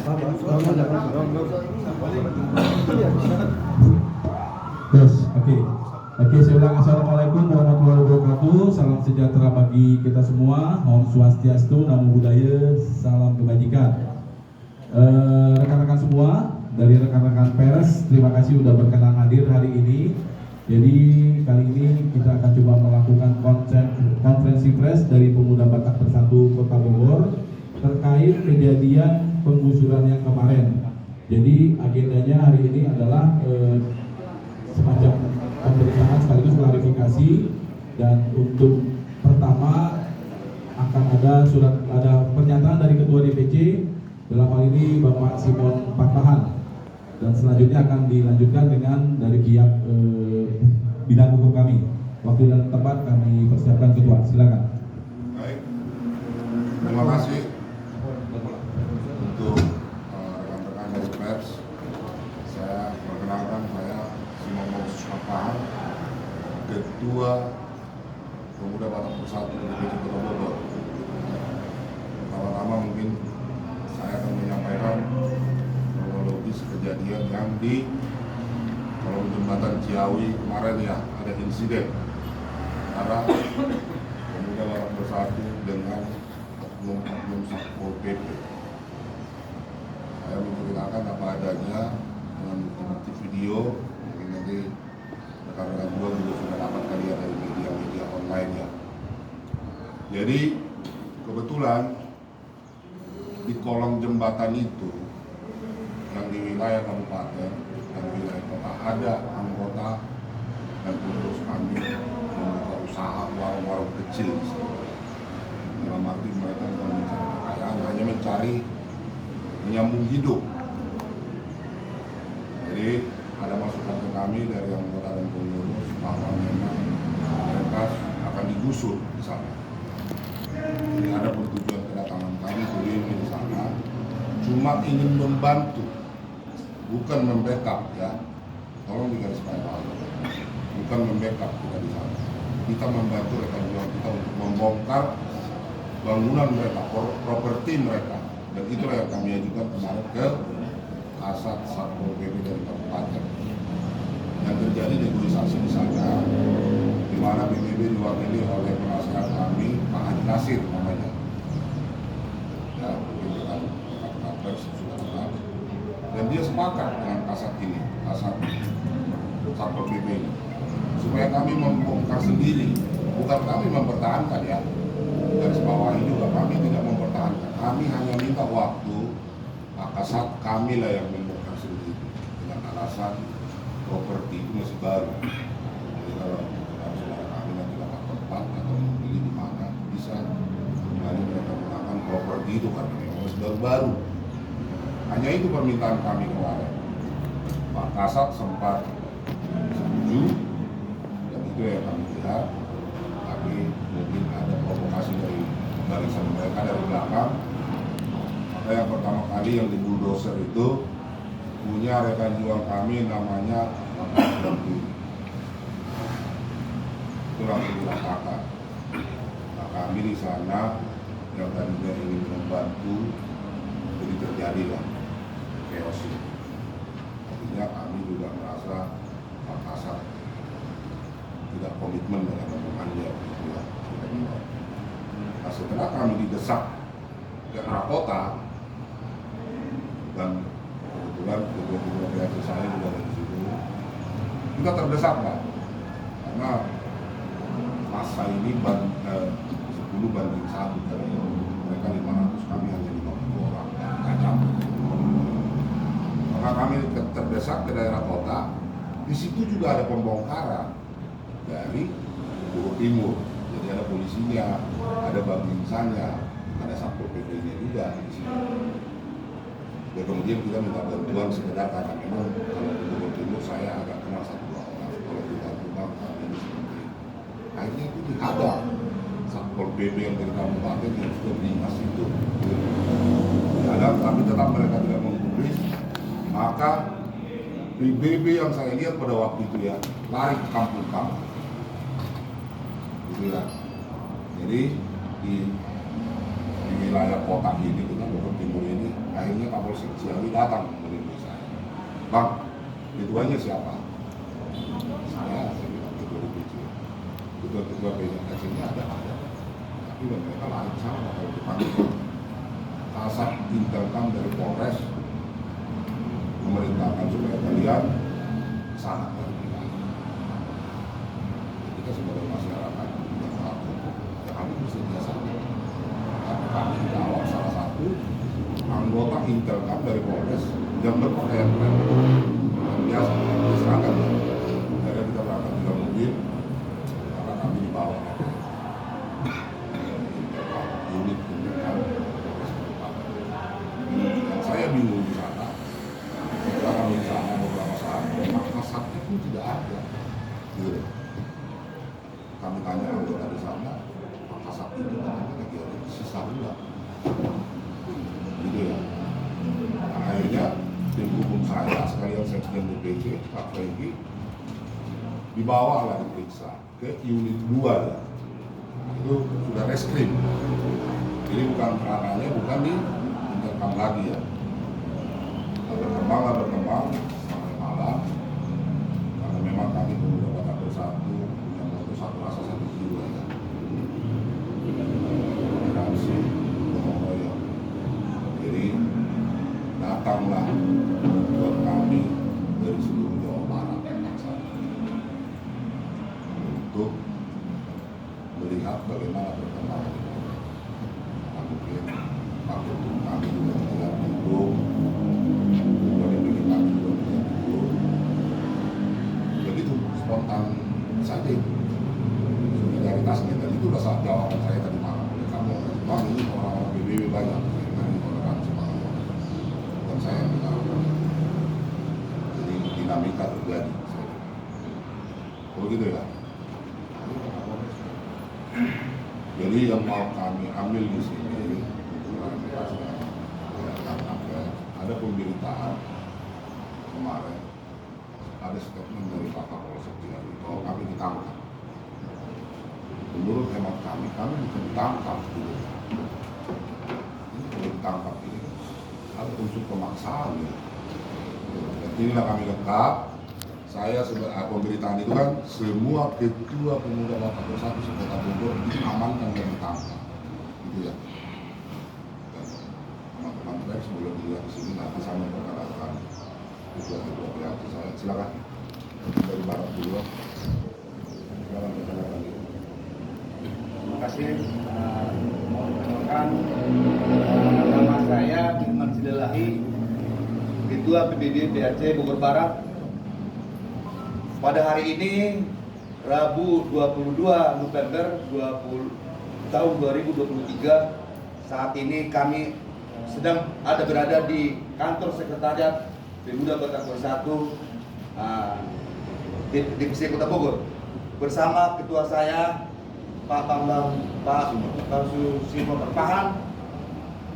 Yes, oke. Oke, saya ulang. Assalamualaikum warahmatullahi wabarakatuh. Salam sejahtera bagi kita semua. Om Swastiastu, Namo Buddhaya, salam kebajikan. Rekan-rekan semua, dari rekan-rekan pers, terima kasih sudah berkenan hadir hari ini. Jadi kali ini kita akan coba melakukan konferensi pers dari Pemuda Batak Bersatu Kota Bogor terkait kejadian penggusuran yang kemarin. Jadi agendanya hari ini adalah semacam pemberitaan sekaligus klarifikasi, dan untuk pertama akan ada pernyataan dari Ketua DPC dalam hal ini Bapak Simon Pakpahan, dan selanjutnya akan dilanjutkan dengan dari pihak bidang hukum kami. Waktu dan tempat kami persiapkan. Ketua, silakan. Baik, terima kasih untuk rekan-rekan dari pers. Saya perkenalkan, saya Simon Pakpahan, Ketua Pemuda Batak Bersatu DPC Kota Bogor. Pertama-tama mungkin saya akan menyampaikan kronologis kejadian yang di kolong jembatan Ciawi kemarin ya, ada insiden antara Pemuda Batak Bersatu dengan oknum Satpol PP. Saya menceritakan apa adanya dengan bukti video, mungkin nanti rekan-rekan juga sudah dapat lihat dari media-media online ya. Jadi kebetulan di kolong jembatan itu yang di wilayah kabupaten dan wilayah kota ada anggota dan pengurus kami membuka usaha warung-warung kecil di sini. Dalam arti mereka bukan mencari kekayaan, hanya mencari menyambung hidup. Jadi ada masukan ke kami dari anggota dan pengurus bahwa memang mereka akan digusur di sana. Jadi ada pertujuan kedatangan kami di sana cuma ingin membantu, bukan membackup ya. Tolong digarisbawahi, bukan membackup kita di sana. Kita membantu rekan jual kita untuk membongkar bangunan mereka, properti mereka, dan itulah yang kami ajukan kemarin ke Kasat Satpol PP dari kabupaten. Yang terjadi negosiasi di sana, di mana BPB diwakili oleh penasihat kami, Pak Haji Nasir namanya. Ya, mungkin rekan-rekan pers sudah kenal. Dan dia sepakat dengan kasat ini, Kasat Satpol PP ini, supaya kami membongkar sendiri, bukan kami mempertahankan ya. Dari bawahi juga kami tidak mempertahankan, kami hanya minta waktu. Pak Kasat, kami lah yang membongkar sendiri dengan alasan properti itu masih baru. Jadi kalau saudara kami nanti dapat tempat atau membeli di mana, bisa kembali mereka menggunakan properti itu karena memang masih baru-baru. Hanya itu permintaan kami kemarin. Pak Kasat sempat setuju, dan itu yang kami lihat. Tapi mungkin ada provokasi dari barisan mereka dari belakang. Maka yang pertama kali yang di bulldozer itu punya rekan jual kami namanya itu langsung dilangkakan. Nah, kami di sana yang tadinya ingin membantu, jadi terjadilah chaos. Artinya kami juga merasa Pak Kasat tidak komitmen dengan omongannya. Nah, setelah kami didesak ke arah kota, dan kebetulan kedua-dua PRT saya juga ada di situ, kita terdesak Pak, karena masa ini 10 banding 1 dari mereka 500, kami hanya 50 orang, kacau. Maka kami terdesak ke daerah kota. Di situ juga ada pembongkaran dari Bogor Timur, jadi ada polisinya, ada babinsannya, ada Satpol PP-nya juga di sini. Dan kemudian kita minta bantuan sekedar karena memang kalau di Bogor Timur saya agak kenal 1-2 orang, kalau kita rumah ini seperti itu. Akhirnya itu dihadang Satpol PP yang dari kabupaten yang sudah beringas itu dihadang, tapi tetap mereka tidak menggubris. Maka PBB yang saya lihat pada waktu itu ya lari ke kampung-kampung gitu ya. Jadi di wilayah kota ini, kita Bogor Timur ini Akhirnya Kapolsek Ciawi datang menemui saya. Bang, ketuanya siapa? Saya bilang ketua DPC. Ketua PJKC ini ada. Tapi mereka lain sama kalau dipanggil. Kasat Intelkam dari Polres memerintahkan supaya kalian sana. Kita sebagai masyarakat yang tahu, ya kami mesti biasa. Kami dikawal salah satu anggota Intelkam dari Polres yang berpakaian keren. Biasa diserahkan. Akhirnya kita berangkat dengan mobil karena kami dibawa unit Intelkam. Dan saya bingung di sana. Setelah kami di sana beberapa saat, kasatnya pun tidak ada. Gitu. Kami tanya anggota di sana, kasat itu katanya lagi ada sisa uang. Gitu ya. Nah, akhirnya tim hukum saya sekalian sekjen DPC Pak Franky dibawa lah diperiksa ke unit 2 ya. Itu sudah reskrim. Jadi bukan peranannya bukan di Intelkam lagi ya. Berkembang sampai malam karena memang kami pemuda Batak Bersatu punya moto satu rasa satu jiwa ya. Toleransi, gotong royong. Jadi datanglah buat kami dari seluruh Jawa Barat untuk melihat bagaimana perkembangan ini. Mungkin waktu kami juga melihat gedung, begitu spontan saja solidaritasnya, dan itu rasa jawaban saya tadi malam oleh kamu. Bang, ini orang-orang PBB banyak dengan intoleransi banget, dan saya bilang jadi dinamika terjadi. Oh gitu ya. Jadi yang mau kami ambil di sini ada pemberitaan kemarin, ada statement dari Pak Kapolsek Ciawi bahwa kami ditangkap. Menurut hemat kami bukan ditangkap gitu. Ini kalau ditangkap ini ada unsur pemaksaan gitu. Dan inilah kami lengkap. Saya sebagai pemberitaan itu kan semua ketua pemuda Batak Bersatu sekota Bogor diamankan dan ditangkap, gitu ya. Dan teman-teman pers sebelum dilihat di sini nanti saya memperkenalkan ketua-ketua pihak saya. Silakan dari Barat dulu. Silakan perkenalkan diri. Terima kasih. Perkenalkan, nama saya Firman Sidelahi, Ketua PBB PAC Bogor Barat. Pada hari ini, Rabu 22 November tahun 2023, saat ini kami sedang berada di kantor sekretariat Pemuda Batak Bersatu Divisi Kota Bogor bersama ketua saya Pak Susimo Perpahan,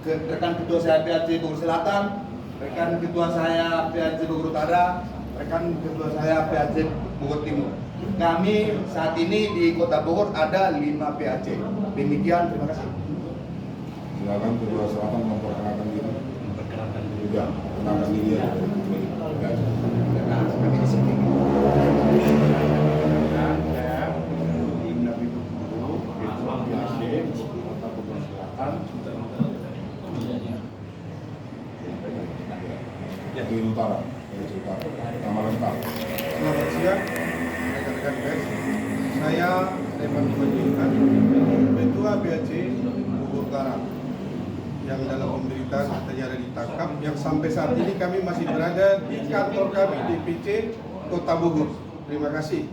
rekan ketua saya PAC Bogor Selatan, rekan ketua saya PAC Bogor Utara, rekan ketua saya PAC Bogor Timur. Kami saat ini di Kota Bogor ada 5 PAC. Demikian, terima kasih. Silakan ketua selatan memperkenalkan diri. Memperkenalkan diri. Juga perkenalkan diri ya. Kami di sini. Dari utara, nama lengkap. Selamat siang, rekan-rekan pers. Saya Revan Kemanjukan, Ketua PAC Bogor Utara, yang dalam pemberitaan katanya ada ditangkap, yang sampai saat ini kami masih berada di kantor kami DPC Kota Bogor. Terima kasih.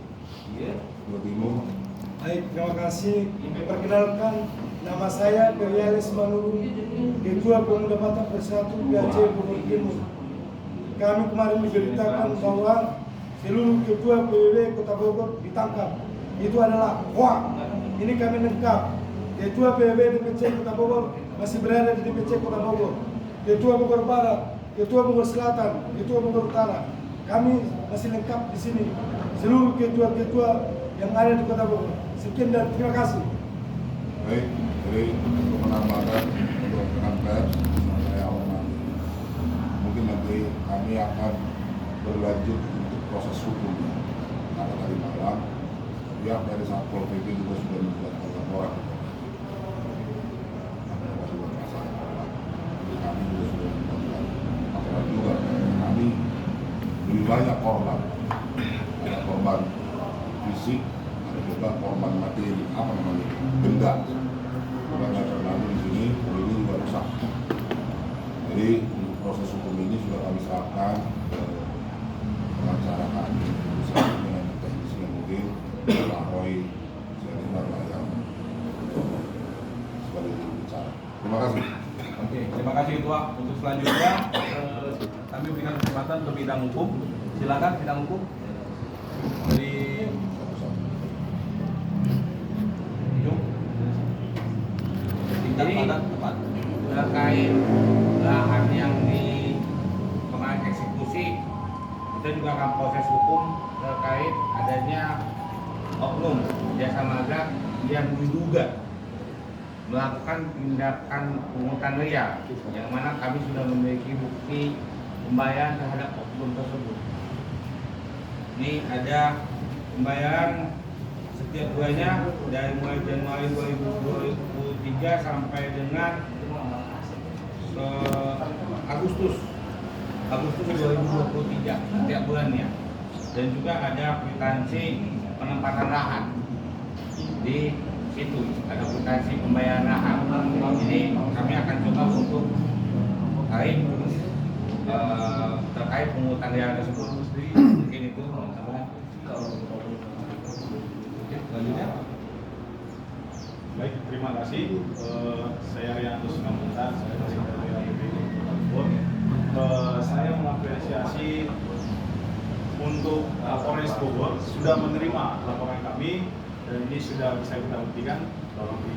Bogor Timur. Baik, terima kasih. Perkenalkan, nama saya Gerialis Manurung, Ketua Pemuda Batak Bersatu PAC Bogor Timur. Kami kemarin diberitakan bahwa seluruh ketua PBB Kota Bogor ditangkap. Itu adalah hoax. Ini kami lengkap. Ketua PBB DPC Kota Bogor masih berada di DPC Kota Bogor. Ketua Bogor Barat, Ketua Bogor Selatan, Ketua Bogor Utara. Kami masih lengkap di sini. Seluruh ketua-ketua yang ada di Kota Bogor. Sekian dan terima kasih. Baik, jadi untuk menambahkan untuk rekan pers, saya hormati berlanjut untuk proses hukumnya. Karena tadi malam pihak dari Satpol PP juga sudah membuat laporan. Jadi kami juga sudah membuat laporan juga. Kami lebih banyak korban, ada korban fisik, ada juga korban materi, apa namanya, benda. Banyak terlalu di sini, ini juga rusak. Jadi untuk proses hukum ini sudah kami serahkan ke pengacara kami, dengan teknisi yang mungkin Pak Roy, yang sebagai juru bicara. Terima kasih. Oke, terima kasih Ketua. Untuk selanjutnya kami berikan kesempatan ke bidang hukum. Silakan bidang hukum dari Ujung. Tingkat Jadi, padat tepat. terkait lahan yang di pengen eksekusi, kita juga akan proses hukum terkait adanya oknum jasa marga yang diduga melakukan tindakan pungutan liar, yang mana kami sudah memiliki bukti pembayaran terhadap oknum tersebut. Ini ada pembayaran setiap bulannya dari mulai Januari 2023 sampai dengan Agustus 2023 setiap bulannya, dan juga ada kwitansi penempatan lahan di situ, ada kwitansi pembayaran lahan. Jadi kami akan coba untuk terkait pungutan liar tersebut. Mungkin itu teman-teman. Selanjutnya. Baik, terima kasih. Saya Rianto Sunamuntan, saya dari APBD Bogor. Saya mengapresiasi untuk Polres Bogor sudah menerima laporan kami dan ini sudah bisa kita buktikan. Tolong di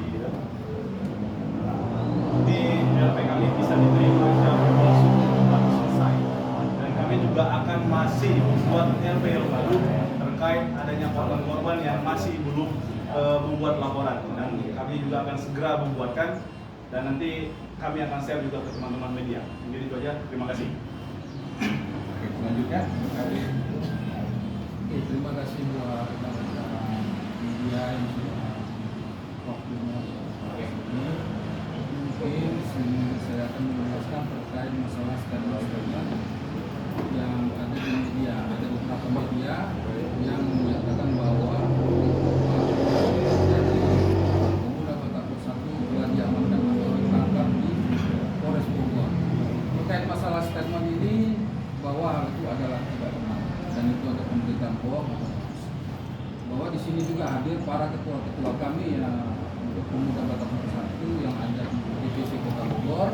ini LP kami bisa diterima secara langsung atau selesai. Dan kami juga akan masih membuat LP yang baru terkait adanya korban-korban yang masih belum membuat laporan, dan kami juga akan segera membuatkan, dan nanti kami akan share juga ke teman-teman media. Mungkin itu aja, terima kasih. Oke, selanjutnya kami Terima kasih buat rekan-rekan media yang sudah waktunya ini. Mungkin saya akan menjelaskan terkait masalah statement yang ada di media. Ada beberapa media yang menyatakan bahwa pemuda Batak Bersatu telah diamankan atau ditangkap di Polres Bogor. Terkait masalah statement ini, bahwa hal itu adalah tidak benar dan itu ada pemberitaan bohong. Bahwa di sini juga hadir para ketua-ketua kami yang untuk pemuda Batak Bersatu yang ada di DPC Kota Bogor,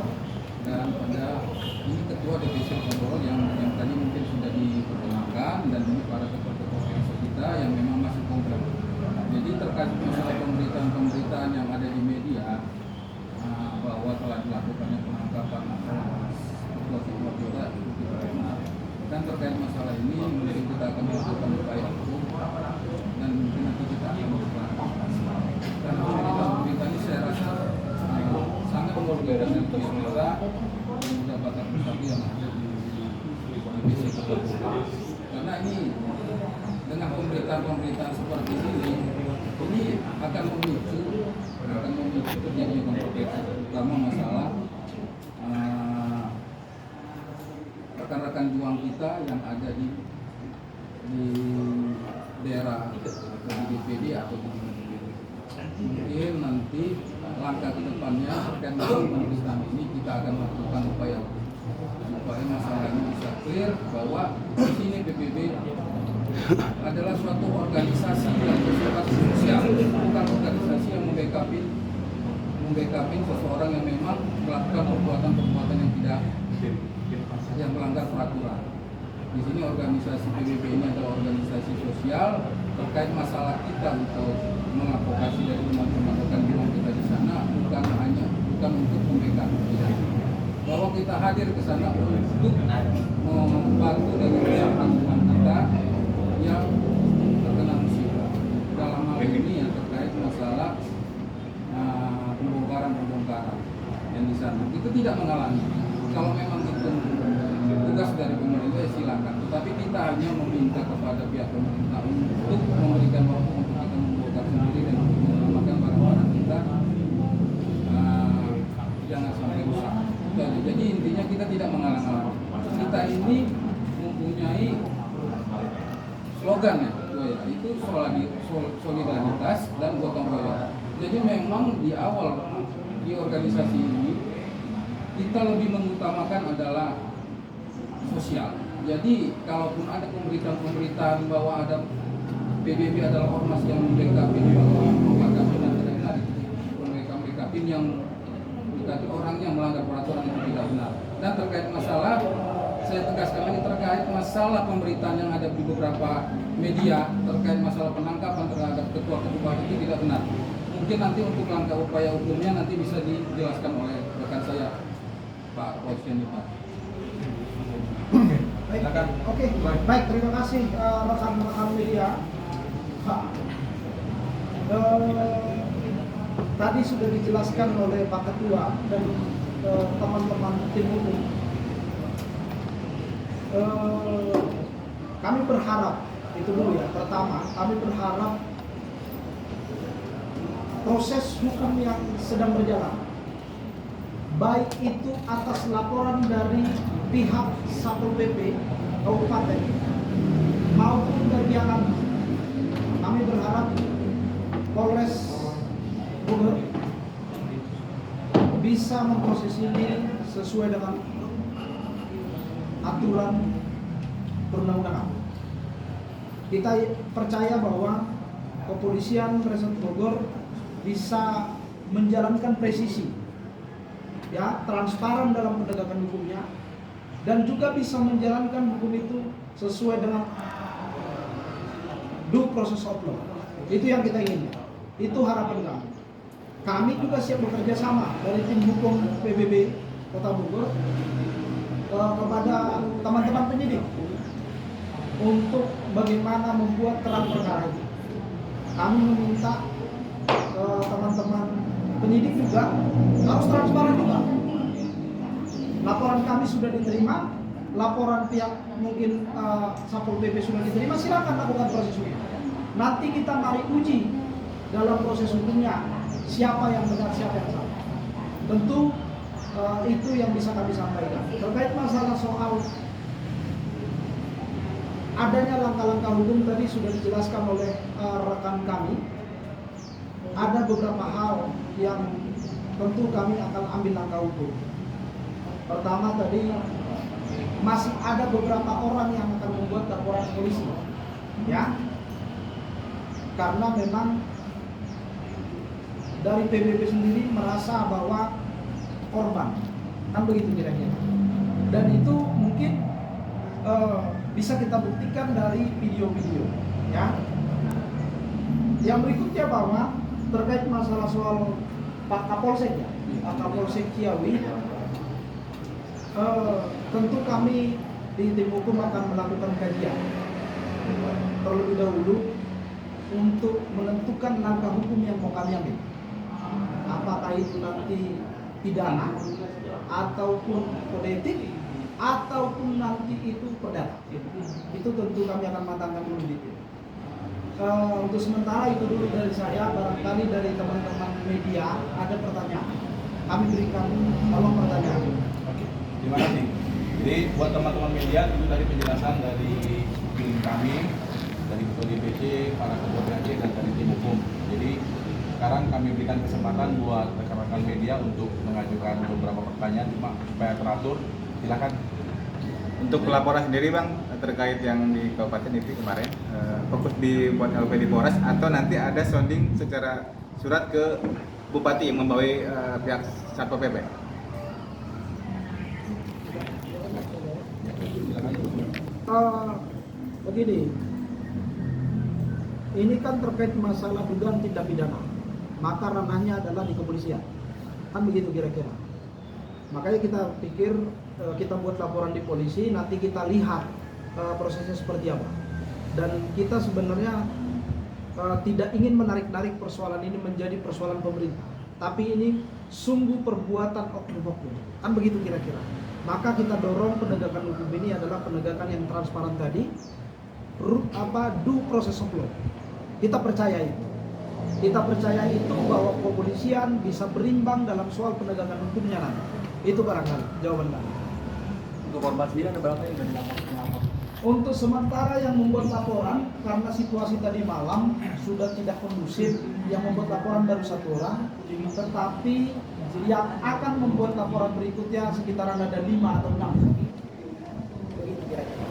dan pada ini ketua DPC Kota Bogor yang tadi mungkin sudah diperkenalkan, dan ini para ketua-ketua kita yang memang masih konkret. Jadi terkait masalah pemberitaan yang ada di media bahwa telah dilakukannya penangkapan ketua-ketua kita itu tidak benar. Dan terkait masalah ini mungkin kita akan melakukan upaya hukum dan mungkin nanti kita akan berklarifikasi. Karena berita ini saya rasa sangat merugikan kita pemuda Batak Bersatu yang ada di DPC Kota Bogor. Karena ini dengan pemberitaan seperti ini akan memicu terjadinya kontroversi, terutama masalah rekan-rekan juang kita yang ada di daerah atau di DPD atau di DPD. Mungkin nanti langkah ke depannya terkait dengan pemberitaan ini kita akan melakukan upaya masalah ini bisa clear bahwa di sini PBB adalah suatu organisasi yang bersifat sosial, bukan organisasi yang membackup seseorang yang memang melakukan perbuatan yang melanggar peraturan. Di sini organisasi PBB ini adalah organisasi sosial terkait masalah kita untuk mengadvokasi dari teman-teman rekan juang kita di sana, bukan untuk membackup. Bahwa kita hadir ke sana untuk membantu dari teman-teman kita yang terkena musibah. Dalam hal ini yang terkait masalah pembongkaran yang di sana. Itu tidak menghalangi. Kalau memang itu tugas dari pemerintah ya silakan. Tetapi kita hanya meminta kepada pihak pemerintah untuk memberikan waktu untuk kita membongkar sendiri dan untuk menyelamatkan barang-barang kita jangan sampai rusak. Jadi intinya kita tidak menghalang-halang. Kita ini mempunyai slogan ya, itu solidaritas dan gotong royong. Jadi memang di awal di organisasi ini kita lebih mengutamakan adalah sosial. Jadi kalaupun ada pemberitaan bahwa ada PBB adalah ormas yang mendekati bahwa kami dan tidak benar, mereka yang mendekati orang yang melanggar peraturan itu tidak benar. Dan terkait masalah, saya tegaskan lagi terkait masalah pemberitaan yang ada di beberapa media terkait masalah penangkapan terhadap ketua-ketua itu tidak benar. Mungkin nanti untuk langkah upaya hukumnya nanti bisa dijelaskan oleh rekan saya, Pak Wasyani, Pak. Oke, baik, terima kasih rekan-rekan media. Tadi sudah dijelaskan oleh Pak Ketua dan teman-teman tim hukum. Kami berharap, itu dulu ya, pertama kami berharap proses hukum yang sedang berjalan, baik itu atas laporan dari pihak Satpol PP Kabupaten maupun dari pihak kami berharap Polres Bogor bisa memproses ini sesuai dengan aturan perundang-undangan. Kita percaya bahwa kepolisian Resort Bogor bisa menjalankan presisi, ya, transparan dalam penegakan hukumnya, dan juga bisa menjalankan hukum itu sesuai dengan due process of law. Itu yang kita inginkan. Itu harapan kami. Kami juga siap bekerja sama dari tim hukum PBB Kota Bogor kepada teman-teman penyidik untuk bagaimana membuat terang perkara itu. Kami meminta teman-teman penyidik juga harus transparan juga. Laporan kami sudah diterima, laporan pihak mungkin Satpol PP sudah diterima, silakan lakukan proses hukum. Nanti kita mari uji dalam proses hukumnya siapa yang benar, siapa yang salah. Tentu itu yang bisa kami sampaikan. Terkait masalah soal adanya langkah-langkah hukum tadi sudah dijelaskan oleh rekan kami. Ada beberapa hal yang tentu kami akan ambil langkah hukum. Pertama tadi masih ada beberapa orang yang akan membuat laporan polisi, ya, karena memang dari PBB sendiri merasa bahwa korban, kan begitu kira-kira. Dan itu mungkin bisa kita buktikan dari video-video, ya. Yang berikutnya bahwa terkait masalah soal Pak Kapolsek, ya, Pak Kapolsek Ciawi, tentu kami di tim hukum akan melakukan kajian terlebih dahulu untuk menentukan langkah hukum yang mau kami ambil. Apakah itu nanti pidana ataupun kode etik ataupun nanti itu perdata. Itu tentu kami akan matangkan dulu di sini. Untuk sementara itu dulu dari saya. Barangkali dari teman-teman media ada pertanyaan, kami berikan tolong pertanyaan. Oke, terima kasih. Jadi buat teman-teman media itu tadi penjelasan dari tim kami, dari ketua DPC, para ketua PAC dan dari tim hukum. Jadi sekarang kami berikan kesempatan buat rekan-rekan media untuk mengajukan beberapa pertanyaan supaya teratur. Silakan. Untuk laporan sendiri Bang, terkait yang di Kabupaten itu kemarin, fokus di buat LP di Polres atau nanti ada sounding secara surat ke Bupati yang membawa pihak Satpol PP? Begini, ini kan terkait masalah dugaan tindak pidana, maka ranahnya adalah di kepolisian, kan begitu kira-kira. Makanya kita pikir kita buat laporan di polisi, nanti kita lihat prosesnya seperti apa. Dan kita sebenarnya tidak ingin menarik-narik persoalan ini menjadi persoalan pemerintah, tapi ini sungguh perbuatan oknum-oknum, kan begitu kira-kira. Maka kita dorong penegakan hukum ini adalah penegakan yang transparan tadi, due process of law. Kita percaya itu. Kita percaya itu bahwa kepolisian bisa berimbang dalam soal penegakan hukumnya nanti. Itu barangkali jawaban kami. Untuk korban sendiri ada berapa yang sudah dilaporkan? Untuk sementara yang membuat laporan, karena situasi tadi malam sudah tidak kondusif, yang membuat laporan baru 1 orang, tetapi yang akan membuat laporan berikutnya sekitaran ada 5 atau 6. Begitu kira-kira.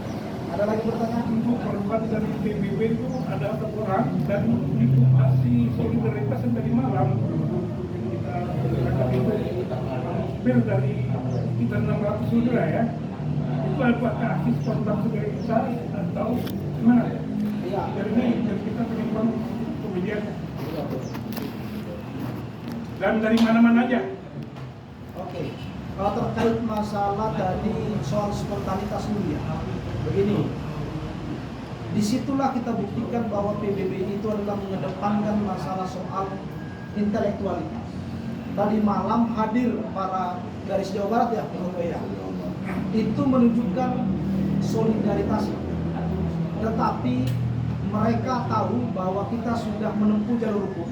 Ada lagi pertanyaan? Untuk korban dari PBB itu ada 4 orang dan itu pasti solidaritas yang tadi malam kita berangkat itu hampir dari sekitar 600 saudara ya. Itu apakah spontan solidaritas atau gimana ya? Iya. Dari kita pengimbang kemudian dan dari mana-mana aja. Oke. Kalau terkait masalah tadi soal spontanitas dulu ya. Begini, disitulah kita buktikan bahwa PBB itu adalah mengedepankan masalah soal intelektualitas. Tadi malam hadir para garis Jawa Barat ya, itu menunjukkan solidaritas. Tetapi mereka tahu bahwa kita sudah menempuh jalur hukum.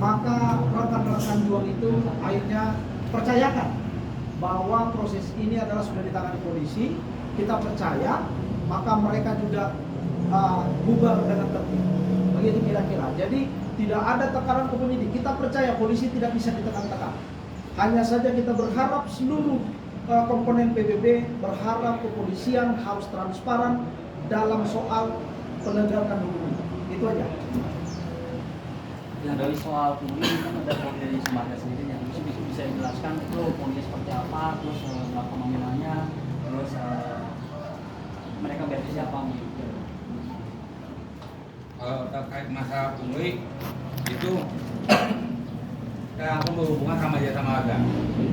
Maka rekan-rekan juang itu akhirnya percayakan bahwa proses ini adalah sudah ditangani polisi. Kita percaya, maka mereka juga bubar dengan tertib. Begitu kira-kira. Jadi tidak ada tekanan ke penyidik. Kita percaya polisi tidak bisa ditekan-tekan. Hanya saja kita berharap seluruh komponen PBB berharap kepolisian harus transparan dalam soal penegakan hukum. Itu aja. Ya, dari soal pungli kan ada dari Semarga sendiri yang bisa dijelaskan itu pungli seperti apa, terus berapa nominalnya, terus mereka bayar siapa gitu. Kalau terkait masalah pungli itu kita langsung berhubungan sama jasa marga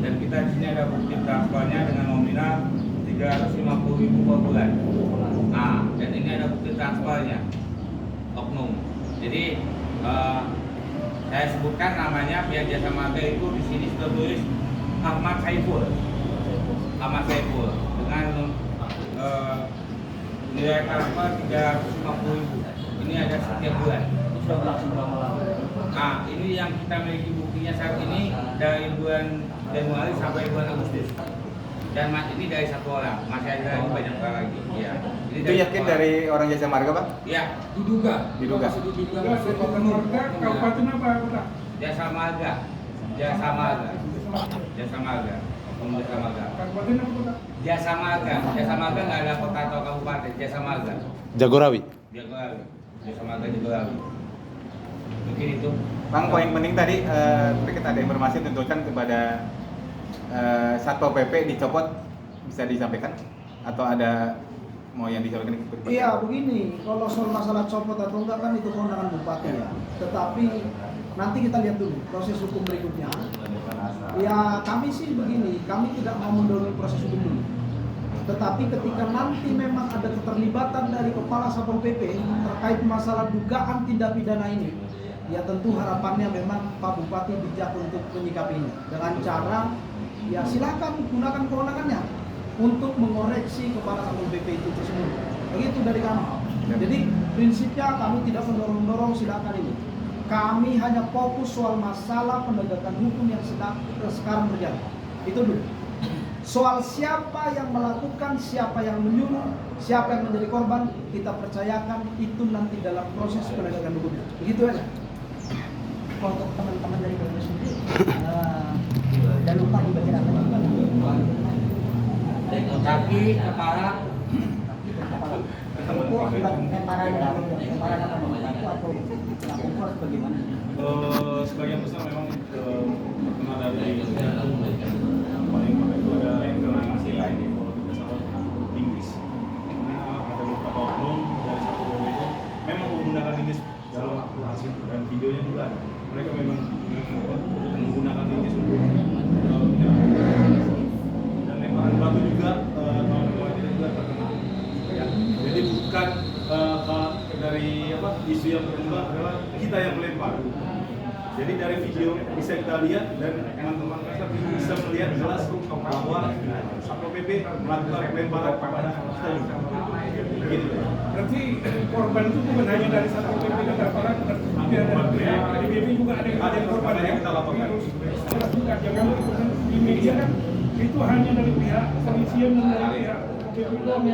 dan kita di sini ada bukti transfernya dengan nominal 350.000 per bulan. Nah, dan ini ada bukti transfernya oknum. Jadi saya sebutkan namanya pihak jasa marga itu di sini sudah tulis Ahmad Saiful dengan nilai transfer 350.000. Ini ada setiap bulan. Itu sudah berlangsung berapa lama? Nah, ini yang kita miliki buktinya saat ini dari bulan Januari sampai bulan Agustus. Dan ini dari 1 orang, masih ada lagi banyak orang lagi. Ya. Itu yakin dari orang jasa marga, Pak? Iya. Diduga. Jasa marga kabupaten apa kota? Jasa marga. Kabupaten apa kota? Jasa marga nggak ada kota atau kabupaten. Jasa marga. Jagorawi. Jasa marga Jagorawi. Mungkin itu. Bang, poin penting tadi, kita ada informasi tuntutan kepada Satpol PP dicopot, bisa disampaikan? Atau ada mau yang disampaikan? Iya, begini, kalau soal masalah copot atau enggak kan itu kewenangan bupati ya. Tetapi nanti kita lihat dulu proses hukum berikutnya. Ya kami sih begini, kami tidak mau mendorong proses hukum dulu. Tetapi ketika nanti memang ada keterlibatan dari Kepala Satpol PP terkait masalah dugaan tindak pidana ini, ya tentu harapannya memang Pak Bupati bijak untuk menyikapinya dengan cara ya silakan gunakan kewenangannya untuk mengoreksi Kepala Satpol PP itu tersebut. Begitu dari kami. Jadi prinsipnya kami tidak mendorong silakan ini. Kami hanya fokus soal masalah penegakan hukum yang sekarang terjadi. Itu dulu. Soal siapa yang melakukan, siapa yang menyuruh, siapa yang menjadi korban, kita percayakan itu nanti dalam proses penegakan hukumnya. Begitu aja. Kalau untuk teman-teman dari PBB sendiri, dan lupa di bagian apa Kaki, kepala, itu akibat lemparan apa membantu atau langsung harus bagaimana? Sebagian besar memang terkena dari paling itu ada yang kena nasi lain di Inggris. Ada beberapa oknum dari satu PBB memang menggunakan Inggris dalam hasil dan videonya juga ada. Mereka memang menggunakan Inggris untuk dan lemparan batu juga kawan-kawan kita juga terkena. Ya, jadi bukan dari isu yang berkembang adalah kita yang melempar. Jadi dari video bisa kita lihat dan teman-teman kita bisa melihat jelas bahwa PP melakukan pelemparan kepada stadion. Begitu. Berarti korban itu bukan hanya dari satu PP dan laporan, tapi ada pihak DBB juga ada yang korban yang kita laporkan. Jelas juga, jangan di media kan itu hanya dari pihak kepolisian dan dari pihak DBB doang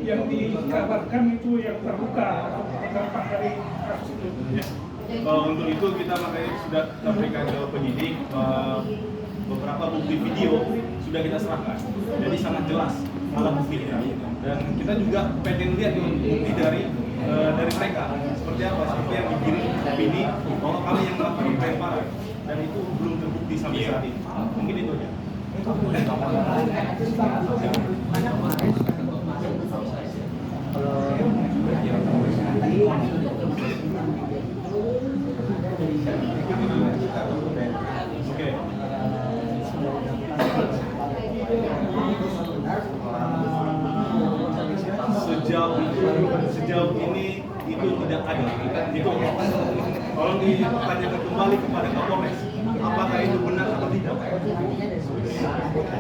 yang dikabarkan itu yang terluka atau terdampak dari kasus itu. Ya. Untuk itu kita makanya sudah kita berikan ke penyidik beberapa bukti video sudah kita serahkan. Jadi sangat jelas alat buktinya. Dan kita juga pengen lihat bukti dari mereka seperti apa, seperti yang dikirim opini bahwa kami yang melakukan pelemparan dan itu belum terbukti sampai saat ini. Mungkin itu aja. Sejauh ini itu tidak ada. Itu tolong ditanyakan kembali kepada Kapolres apakah itu benar atau tidak.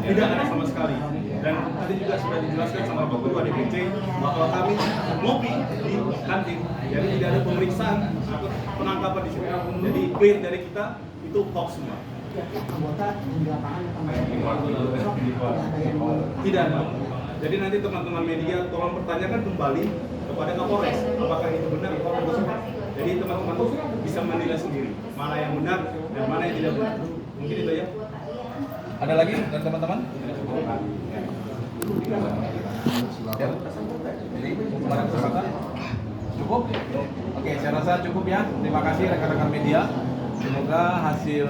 Tidak ada sama sekali. Dan tadi juga sudah dijelaskan sama Pak Ketua DPC bahwa kami ngopi di kantin, jadi tidak ada pemeriksaan atau penangkapan di sini. Jadi clear dari kita itu hoax semua. Tidak ada. Jadi nanti teman-teman media tolong pertanyakan kembali kepada Kapolres apakah itu benar atau tidak. Jadi teman-teman bisa menilai sendiri mana yang benar dan mana yang tidak benar. Mungkin itu ya. Ada lagi dari teman-teman? Ya. Jadi kemarin kesempatan cukup? Oke, saya rasa cukup ya. Terima kasih rekan-rekan media. Semoga hasil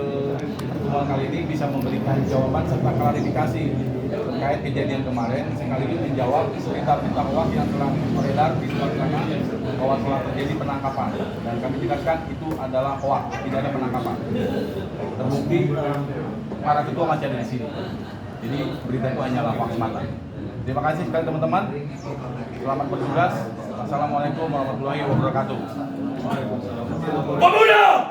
pertemuan kali ini bisa memberikan jawaban serta klarifikasi terkait kejadian kemarin, sekaligus menjawab berita-berita hoax yang telah beredar di luar sana bahwa telah terjadi penangkapan. Dan kami jelaskan itu adalah hoax, tidak ada penangkapan. Terbukti para ketua masih ada di sini. Jadi berita itu hanyalah hoax semata. Terima kasih sekali teman-teman. Selamat bertugas. Assalamualaikum warahmatullahi wabarakatuh.